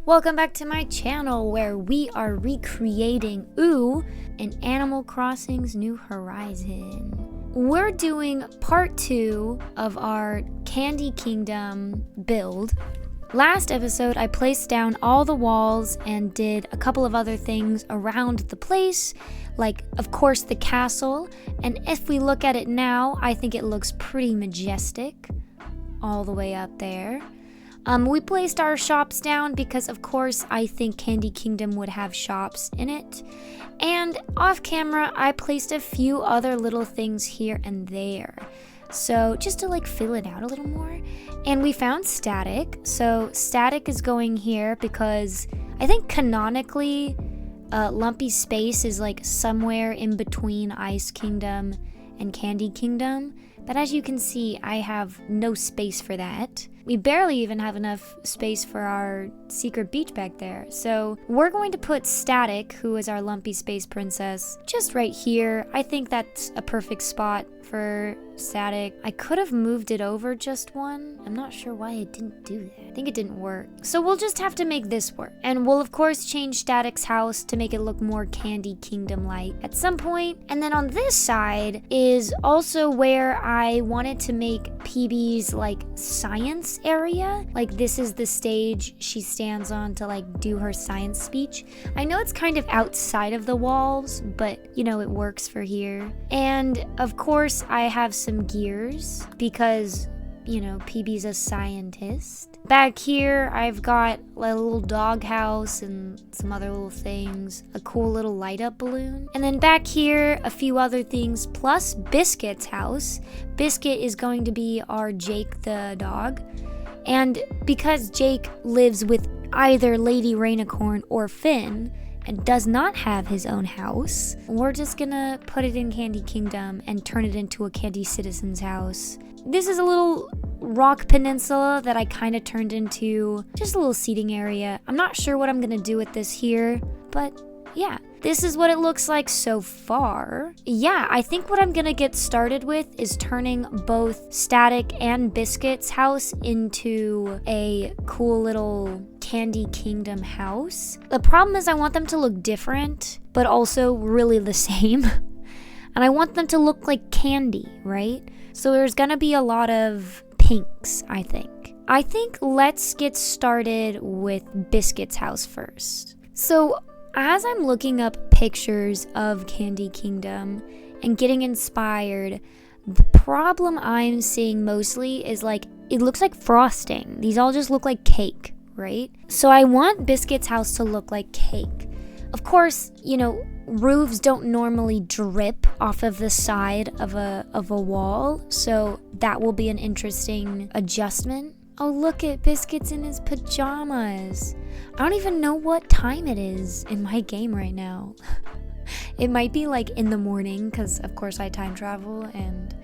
Welcome back to my channel where we are recreating in Animal Crossing's New Horizon. We're doing part 2 of our Candy Kingdom build. Last episode, I placed down all the walls and did a couple of other things around the place, like, of course, the castle. And if we look at it now, I think it looks pretty majestic all the way up there. We placed our shops down because, of course, I think Candy Kingdom would have shops in it. And off camera, I placed a few other little things here and there. So just to fill it out a little more. And we found static. So static is going here because I think canonically, Lumpy Space is somewhere in between Ice Kingdom and Candy Kingdom. But as you can see, I have no space for that. We barely even have enough space for our secret beach back there. So we're going to put Static, who is our Lumpy Space Princess, just right here. I think that's a perfect spot for Static. I could have moved it over just one. I'm not sure why it didn't do that. I think it didn't work. So we'll just have to make this work. And we'll of course change Static's house to make it look more Candy Kingdom-like at some point. And then on this side is also where I wanted to make PB's science area. This is the stage she stands on to do her science speech. I know it's kind of outside of the walls, but it works for here. And of course I have some gears because PB's a scientist. Back here, I've got a little doghouse and some other little things, a cool little light up balloon. And then back here, a few other things, plus Biscuit's house. Biscuit is going to be our Jake the dog. And because Jake lives with either Lady Rainicorn or Finn, and does not have his own house, we're just gonna put it in Candy Kingdom and turn it into a Candy Citizen's house. This is a little rock peninsula that I kind of turned into just a little seating area. I'm not sure what I'm gonna do with this here, but yeah, this is what it looks like so far. Yeah, I think what I'm gonna get started with is turning both Static and Biscuit's house into a cool little Candy Kingdom house. The problem is I want them to look different, but also really the same. And I want them to look like candy, right? So there's gonna be a lot of pinks, I think. I think let's get started with Biscuit's house first. So as I'm looking up pictures of Candy Kingdom and getting inspired, the problem I'm seeing mostly is it looks like frosting. These all just look like cake, right? So I want Biscuit's house to look like cake. Of course, roofs don't normally drip off of the side of a wall, so that will be an interesting adjustment. Oh, look at Biscuit's in his pajamas. I don't even know what time it is in my game right now. It might be in the morning because of course I time travel, and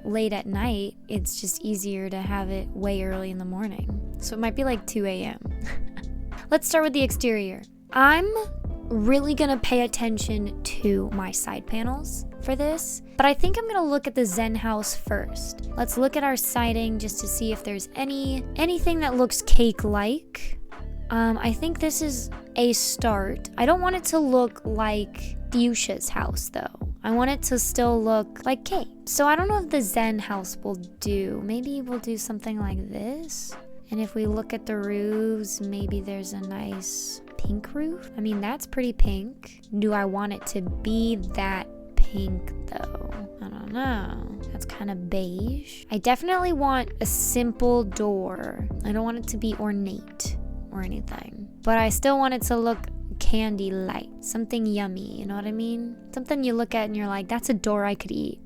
late at night it's just easier to have it way early in the morning. So it might be 2 a.m. Let's start with the exterior. I'm really gonna pay attention to my side panels for this, but I think I'm gonna look at the Zen house first. Let's look at our siding just to see if there's anything that looks cake-like. I think this is a start. I don't want it to look like Fuchsia's house though. I want it to still look like cake. So I don't know if the Zen house will do. Maybe we'll do something like this. And if we look at the roofs, maybe there's a nice pink roof. I mean, that's pretty pink. Do I want it to be that pink though? I don't know. That's kind of beige. I definitely want a simple door. I don't want it to be ornate or anything, but I still want it to look candy light, something yummy, you know what I mean? Something you look at and you're like, that's a door I could eat.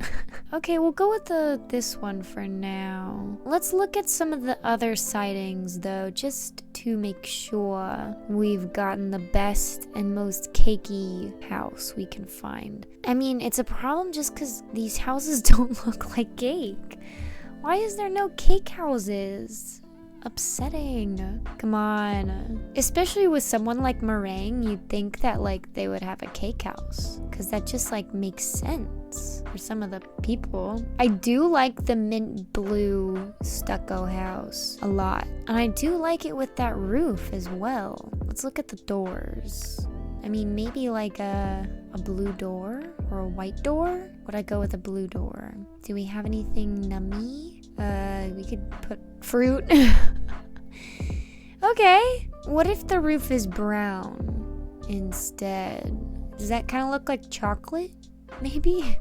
Okay, we'll go with this one for now. Let's look at some of the other sidings though, just to make sure we've gotten the best and most cakey house we can find. I mean, it's a problem just because these houses don't look like cake. Why is there no cake houses? upsetting. Come on. Especially with someone like Meringue, you'd think that like they would have a cake house, because that just like makes sense for some of the people. I do like the mint blue stucco house a lot, and I do like it with that roof as well. Let's look at the doors. I mean, maybe like a blue door or a white door? Would I go with a blue door? Do we have anything nummy? We could put fruit. Okay. What if the roof is brown instead? Does that kind of look like chocolate? Maybe?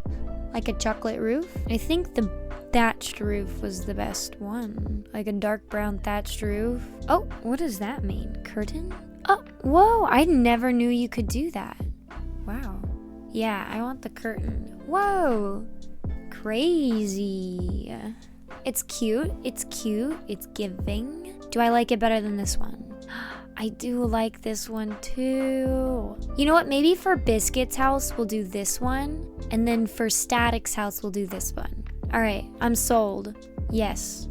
Like a chocolate roof? I think the thatched roof was the best one. Like a dark brown thatched roof. Oh, what does that mean? Curtain? Oh, whoa, I never knew you could do that. Wow. Yeah, I want the curtain. Whoa, crazy. It's cute, it's giving. Do I like it better than this one? I do like this one too. You know what, maybe for Biscuit's house, we'll do this one. And then for Static's house, we'll do this one. All right, I'm sold. Yes.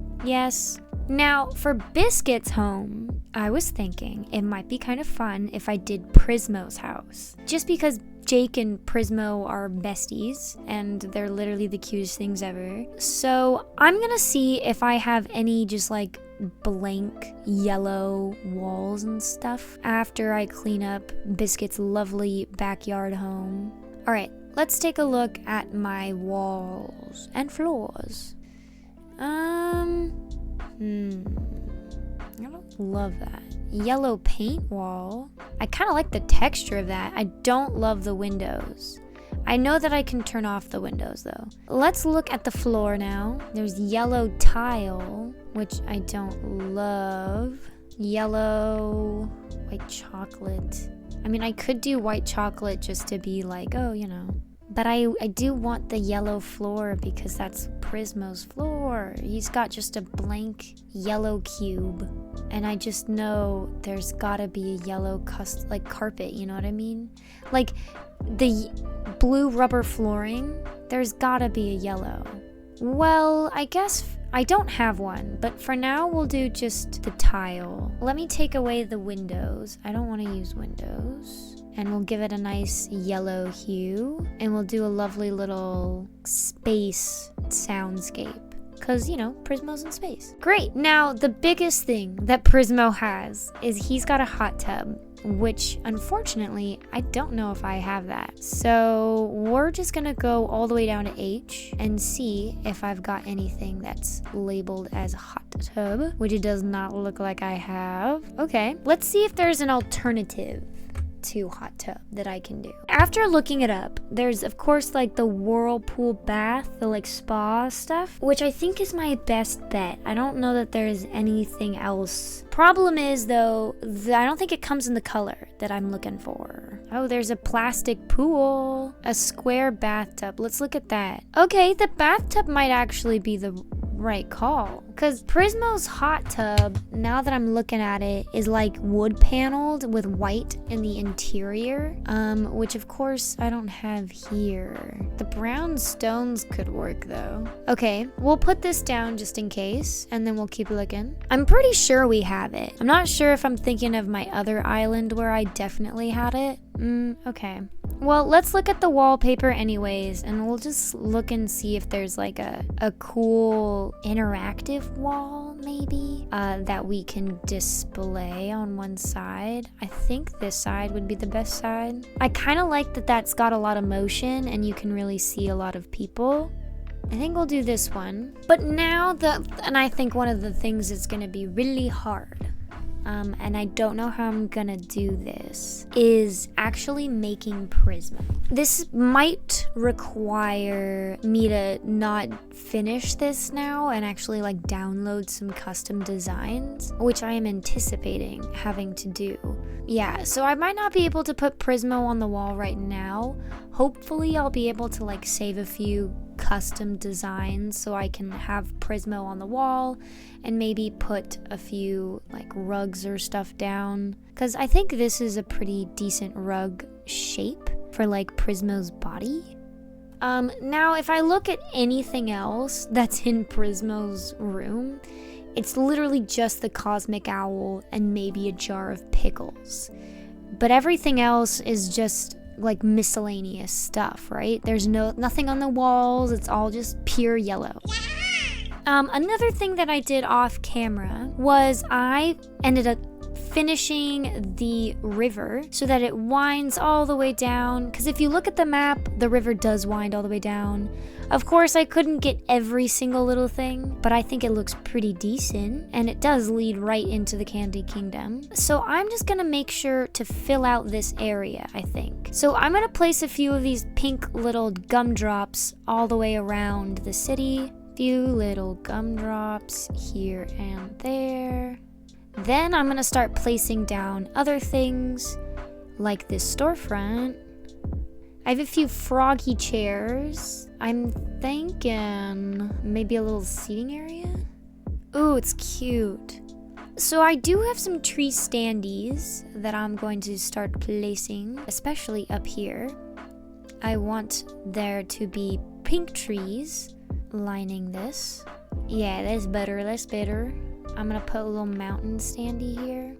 Now, for Biscuit's home, I was thinking it might be kind of fun if I did Prismo's house. Just because Jake and Prismo are besties, and they're literally the cutest things ever. So I'm gonna see if I have any just like blank yellow walls and stuff after I clean up Biscuit's lovely backyard home. All right, let's take a look at my walls and floors. I don't love that. Yellow paint wall. I kind of like the texture of that. I don't love the windows. I know that I can turn off the windows though. Let's look at the floor now. There's yellow tile, which I don't love. Yellow, white chocolate. I mean, I could do white chocolate just to be like, oh, you know. But I do want the yellow floor because that's Prismo's floor. He's got just a blank yellow cube. And I just know there's gotta be a yellow carpet, you know what I mean? Like the blue rubber flooring, there's gotta be a yellow. Well, I guess I don't have one, but for now we'll do just the tile. Let me take away the windows. I don't want to use windows. And we'll give it a nice yellow hue. And we'll do a lovely little space soundscape. Because, you know, Prismo's in space. Great. Now, the biggest thing that Prismo has is he's got a hot tub, which unfortunately, I don't know if I have that. So we're just gonna go all the way down to H and see if I've got anything that's labeled as hot tub, which it does not look like I have. Okay, let's see if there's an alternative to hot tub that I can do. After looking it up, there's of course like the whirlpool bath, the like spa stuff, which I think is my best bet. I don't know that there's anything else. Problem is though, I don't think it comes in the color that I'm looking for. Oh, there's a plastic pool, a square bathtub. Let's look at that. Okay, the bathtub might actually be the right call, because Prismo's hot tub, now that I'm looking at it, is like wood paneled with white in the interior, which of course I don't have here. The brown stones could work though. Okay, we'll put this down just in case, and then we'll keep looking. I'm pretty sure we have it. I'm not sure if I'm thinking of my other island where I definitely had it. Okay. Well, let's look at the wallpaper anyways, and we'll just look and see if there's like a cool interactive wall maybe that we can display on one side. I think this side would be the best side. I kind of like that that's got a lot of motion and you can really see a lot of people. I think we'll do this one. But now and I think one of the things that's gonna be really hard, and I don't know how I'm gonna do this, is actually making Prismo. This might require me to not finish this now and actually like download some custom designs, which I am anticipating having to do. Yeah, so I might not be able to put Prismo on the wall right now. Hopefully I'll be able to like save a few custom designs so I can have Prismo on the wall and maybe put a few like rugs or stuff down, because I think this is a pretty decent rug shape for like Prismo's body. Now if I look at anything else that's in Prismo's room, It's literally just the cosmic owl and maybe a jar of pickles. But everything else is just like miscellaneous stuff, right? There's nothing on the walls. It's all just pure yellow. Another thing that I did off camera was I ended up finishing the river so that it winds all the way down. Because if you look at the map, the river does wind all the way down. Of course, I couldn't get every single little thing, but I think it looks pretty decent, and it does lead right into the Candy Kingdom. So I'm just gonna make sure to fill out this area, I think. So I'm gonna place a few of these pink little gumdrops all the way around the city. Few little gumdrops here and there. Then I'm gonna start placing down other things, like this storefront. I have a few froggy chairs. I'm thinking maybe a little seating area. Ooh, it's cute. So I do have some tree standees that I'm going to start placing, especially up here. I want there to be pink trees lining this. Yeah, that's better, that's better. I'm gonna put a little mountain standee here.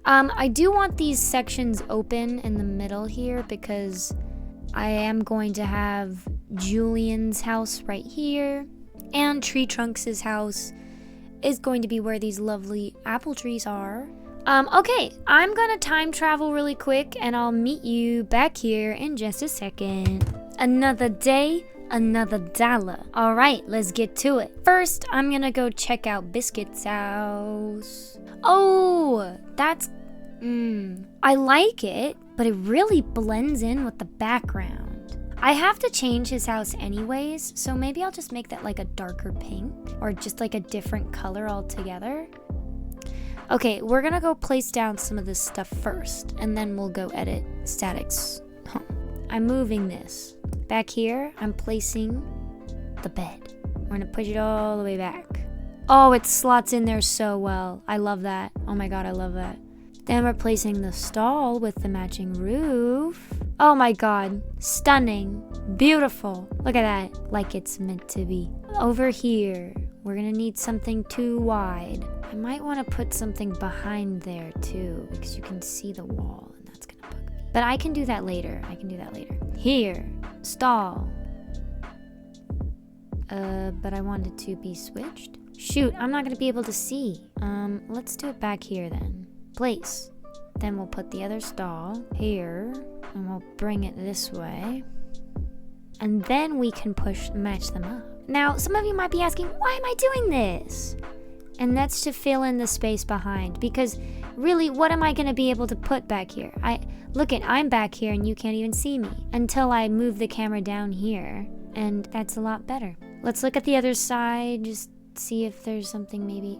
I do want these sections open in the middle here because I am going to have Julian's house right here, and Tree Trunks' house is going to be where these lovely apple trees are. Okay, I'm gonna time travel really quick and I'll meet you back here in just a second. Another day, another dollar. All right, let's get to it. First, I'm gonna go check out Biscuit's house. Oh, that's, I like it, but it really blends in with the background. I have to change his house anyways, so maybe I'll just make that like a darker pink or just like a different color altogether. Okay, we're gonna go place down some of this stuff first, and then we'll go edit statics. I'm moving this. Back here, I'm placing the bed. We're gonna push it all the way back. Oh, it slots in there so well. I love that. Oh my god, I love that. Then we're placing the stall with the matching roof. Oh my god, stunning, beautiful. Look at that, like it's meant to be. Over here, we're gonna need something too wide. I might want to put something behind there too, because you can see the wall, and that's gonna bug me. But I can do that later. Here, stall. But I want it to be switched. Shoot, I'm not gonna be able to see. Let's do it back here then. Place. Then we'll put the other stall here, and we'll bring it this way. And then we can match them up. Now, some of you might be asking, why am I doing this? And that's to fill in the space behind, because really, what am I gonna be able to put back here? I'm back here and you can't even see me until I move the camera down here, and that's a lot better. Let's look at the other side, just see if there's something maybe,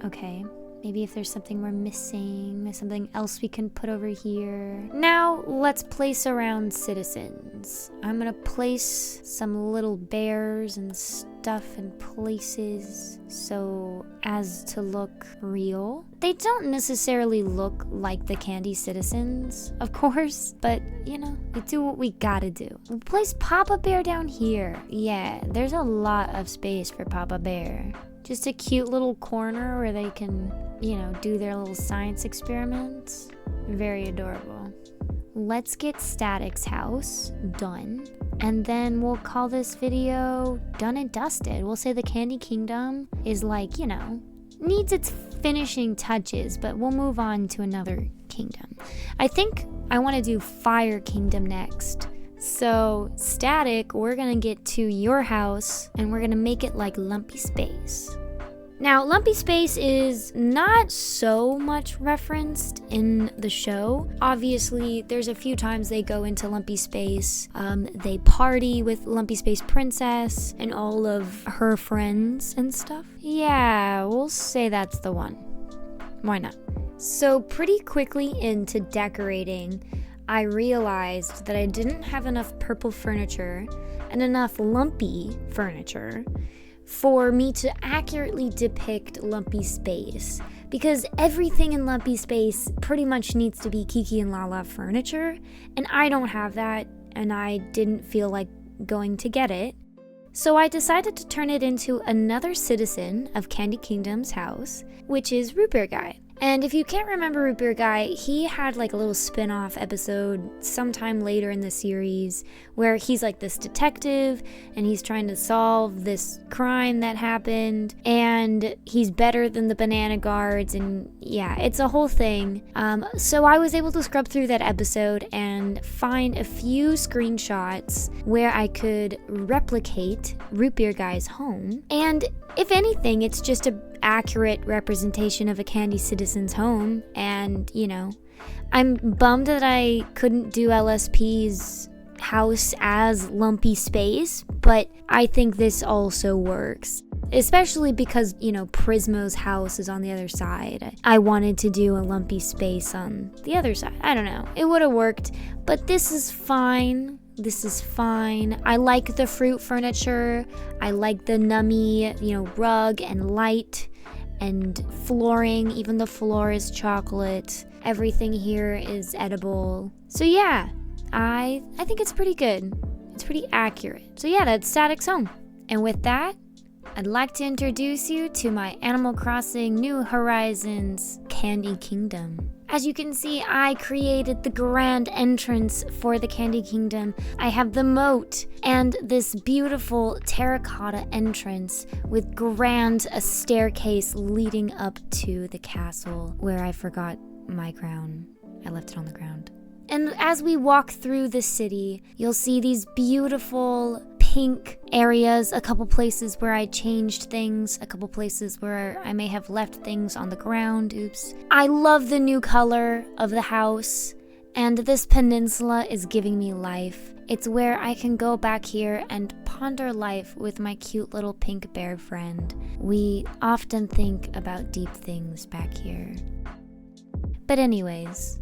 okay. Maybe if there's something we're missing, something else we can put over here. Now, let's place around citizens. I'm gonna place some little bears and stuff in places so as to look real. They don't necessarily look like the candy citizens, of course, but you know, we do what we gotta do. We'll place Papa Bear down here. Yeah, there's a lot of space for Papa Bear. Just a cute little corner where they can, you know, do their little science experiments. Very adorable. Let's get Static's house done. And then we'll call this video done and dusted. We'll say the Candy Kingdom is like, you know, needs its finishing touches, but we'll move on to another kingdom. I think I want to do Fire Kingdom next. So, Static, we're gonna get to your house and we're gonna make it like Lumpy Space. Now, Lumpy Space is not so much referenced in the show. Obviously, there's a few times they go into Lumpy Space. They party with Lumpy Space Princess and all of her friends and stuff. Yeah, we'll say that's the one. Why not? So, pretty quickly into decorating, I realized that I didn't have enough purple furniture and enough lumpy furniture for me to accurately depict Lumpy Space, because everything in Lumpy Space pretty much needs to be Kiki and Lala furniture, and I don't have that, and I didn't feel like going to get it. So I decided to turn it into another citizen of Candy Kingdom's house, which is Root Beer Guy. And if you can't remember Root Beer Guy, he had like a little spin-off episode sometime later in the series where he's like this detective and he's trying to solve this crime that happened, and he's better than the banana guards, and yeah, it's a whole thing. So I was able to scrub through that episode and find a few screenshots where I could replicate Root Beer Guy's home. And if anything, it's just a accurate representation of a Candy Citizen's home, and I'm bummed that I couldn't do LSP's house as lumpy space, but I think this also works, especially because Prismo's house is on the other side. I wanted to do a lumpy space on the other side. I don't know, it would have worked, but this is fine. I like the fruit furniture. I like the nummy, rug and light and flooring. Even the floor is chocolate. Everything here is edible. So yeah, I think it's pretty good. It's pretty accurate. So yeah, that's Static's home. And with that, I'd like to introduce you to my Animal Crossing New Horizons Candy Kingdom. As you can see, I created the grand entrance for the Candy Kingdom. I have the moat and this beautiful terracotta entrance with a staircase leading up to the castle, where I forgot my crown. I left it on the ground. And as we walk through the city, you'll see these beautiful pink areas, a couple places where I changed things, a couple places where I may have left things on the ground. Oops. I love the new color of the house, and this peninsula is giving me life. It's where I can go back here and ponder life with my cute little pink bear friend. We often think about deep things back here. But anyways,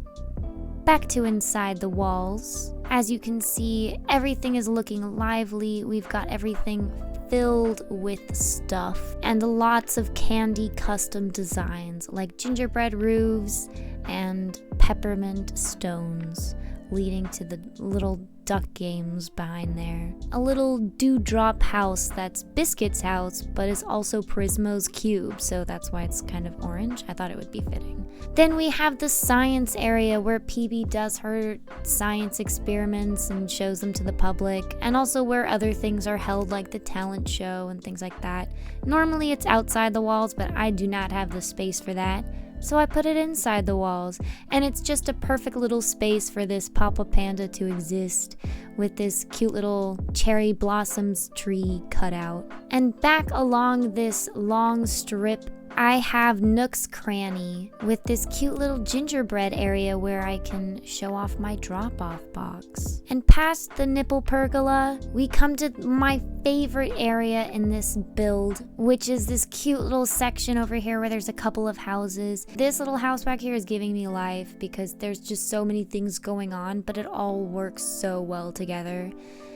back to inside the walls. As you can see, everything is looking lively. We've got everything filled with stuff and lots of candy custom designs like gingerbread roofs and peppermint stones leading to the little duck games behind there. A little dewdrop house that's Biscuit's house, but is also Prismo's cube, so that's why it's kind of orange. I thought it would be fitting. Then we have the science area where PB does her science experiments and shows them to the public, and also where other things are held like the talent show and things like that. Normally it's outside the walls, but I do not have the space for that, so I put it inside the walls, and it's just a perfect little space for this Papa Panda to exist with this cute little cherry blossoms tree cut out. And back along this long strip, I have Nook's Cranny with this cute little gingerbread area where I can show off my drop-off box. And past the nipple pergola, we come to my favorite area in this build, which is this cute little section over here where there's a couple of houses. This little house back here is giving me life because there's just so many things going on, but it all works so well together.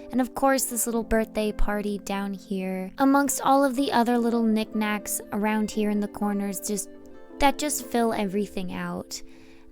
And of course, this little birthday party down here, amongst all of the other little knickknacks around here in the corners, that just fill everything out.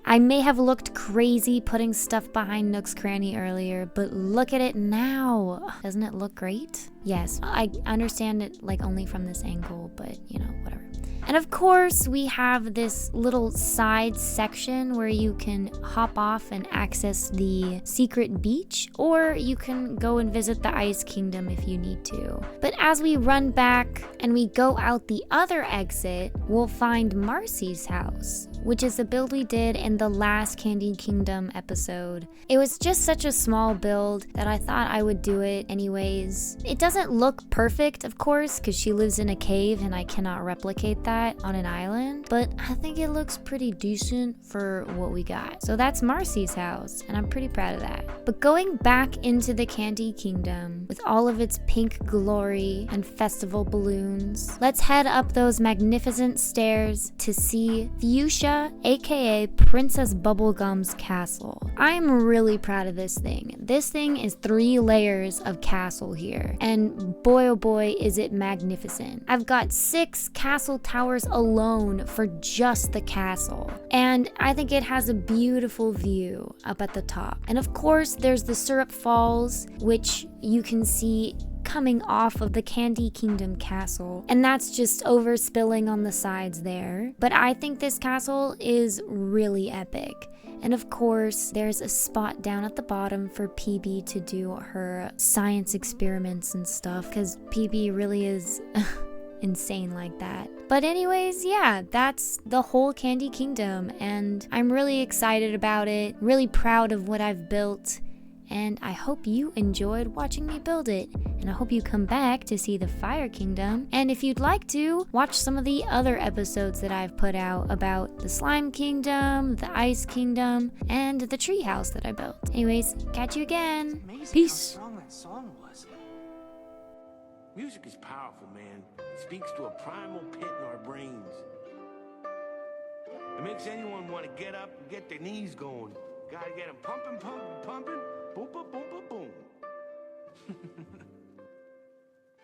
I may have looked crazy putting stuff behind Nook's Cranny earlier, but look at it now. Doesn't it look great? Yes, I understand it like only from this angle, but whatever. And of course, we have this little side section where you can hop off and access the secret beach, or you can go and visit the Ice Kingdom if you need to. But as we run back and we go out the other exit, we'll find Marcy's house, which is a build we did in the last Candy Kingdom episode. It was just such a small build that I thought I would do it anyways. It doesn't look perfect, of course, because she lives in a cave and I cannot replicate that on an island, but I think it looks pretty decent for what we got. So that's Marcy's house, and I'm pretty proud of that. But going back into the Candy Kingdom with all of its pink glory and festival balloons, let's head up those magnificent stairs to see Fuchsia, aka Princess Bubblegum's castle. I'm really proud of this thing. This thing is 3 layers of castle here, and boy oh boy is it magnificent. I've got 6 castle towers alone for just the castle, and I think it has a beautiful view up at the top. And of course there's the Syrup Falls, which you can see coming off of the Candy Kingdom castle, and that's just overspilling on the sides there. But I think this castle is really epic. And of course, there's a spot down at the bottom for PB to do her science experiments and stuff, because PB really is insane like that. But anyways, yeah, that's the whole Candy Kingdom, and I'm really excited about it, really proud of what I've built, and I hope you enjoyed watching me build it, and I hope you come back to see the Fire Kingdom, and if you'd like to, watch some of the other episodes that I've put out about the Slime Kingdom, the Ice Kingdom, and the treehouse that I built. Anyways, catch you again. Peace. How strong that song was. Music is powerful, man. It speaks to a primal pit in our brains. It makes anyone want to get up and get their knees going. Gotta get them pumping, pumping, pumping. Boom, boom, boom, boom, boom.